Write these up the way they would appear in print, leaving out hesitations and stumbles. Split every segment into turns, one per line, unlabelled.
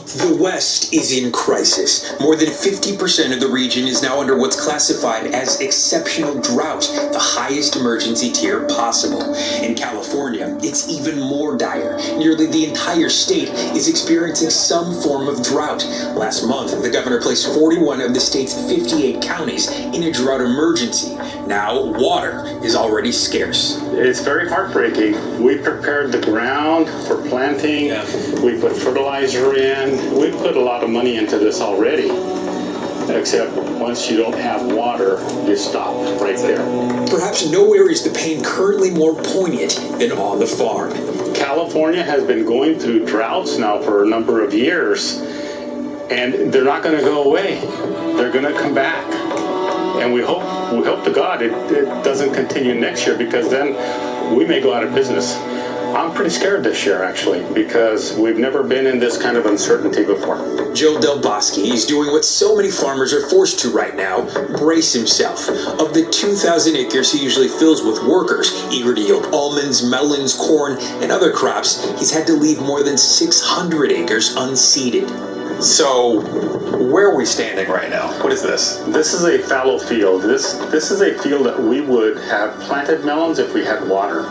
The West is in crisis. More than 50% of the region is now under what's classified as exceptional drought, the highest emergency tier possible. In California, it's even more dire. Nearly the entire state is experiencing some form of drought. Last month, the governor placed 41 of the state's 58 counties in a drought emergency. Now, water is already scarce.
It's very heartbreaking. We prepared the ground for planting. We put fertilizer in. We put a lot of money into this already. Except once you don't have water, you stop right there.
Perhaps nowhere is the pain currently more poignant than on the farm.
California has been going through droughts now for a number of years, and they're not going to go away. They're going to come back. And we hope to God it doesn't continue next year, because then we may go out of business. I'm pretty scared this year, actually, because we've never been in this kind of uncertainty before.
Joe Del Bosque is doing what so many farmers are forced to right now, brace himself. Of the 2,000 acres he usually fills with workers, eager to yield almonds, melons, corn, and other crops, he's had to leave more than 600 acres unseeded.
So, where are we standing right now? What is this?
This is a fallow field. This is a field that we would have planted melons if we had water.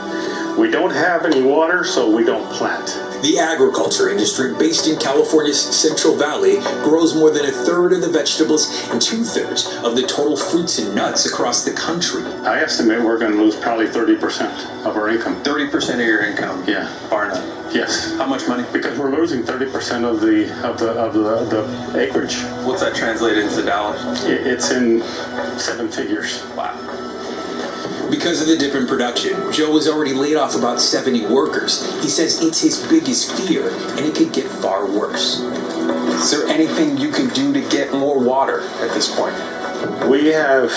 We don't have any water, so we don't plant.
The agriculture industry, based in California's Central Valley, grows more than a third of the vegetables and 2/3 of the total fruits and nuts across the country.
I estimate we're going to lose probably 30% of our income.
30% of your income?
Yeah.
Bar none.
Yes.
How much money?
Because we're losing 30% of the acreage.
What's that translate into dollars?
It's in 7 figures.
Wow.
Because of the dip in production, Joe has already laid off about 70 workers. He says it's his biggest fear, and it could get far worse.
Is there anything you can do to get more water at this point?
We have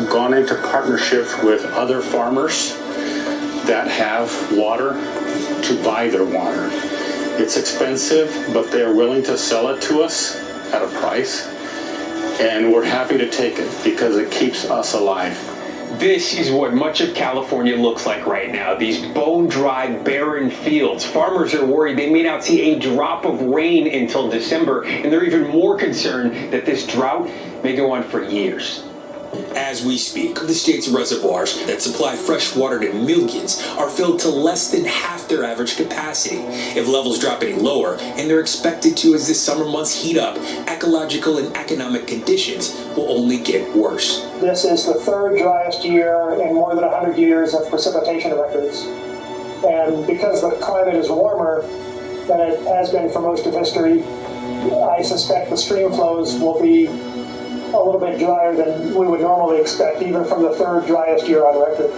gone into partnership with other farmers that have water to buy their water. It's expensive, but they're willing to sell it to us at a price, and we're happy to take it because it keeps us alive.
This is what much of California looks like right now. These bone-dry, barren fields. Farmers are worried they may not see a drop of rain until December, and they're even more concerned that this drought may go on for years.
As we speak, the state's reservoirs that supply fresh water to millions are filled to less than half their average capacity. If levels drop any lower, and they're expected to as the summer months heat up, ecological and economic conditions will only get worse.
This is the third driest year in more than 100 years of precipitation records. And because the climate is warmer than it has been for most of history, I suspect the stream flows will be a little bit drier than we would normally expect, even from the third driest year on record.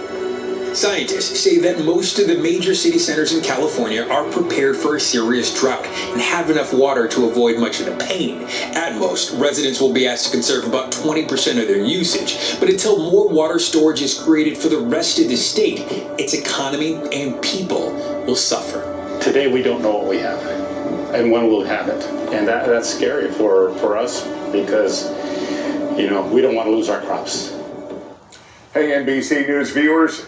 Scientists say that most of the major city centers in California are prepared for a serious drought and have enough water to avoid much of the pain. At most, residents will be asked to conserve about 20% of their usage. But until more water storage is created for the rest of the state, its economy and people will suffer.
Today we don't know what we have and when we'll have it. And that's scary for us because, we don't want to lose our crops.
Hey, NBC News viewers.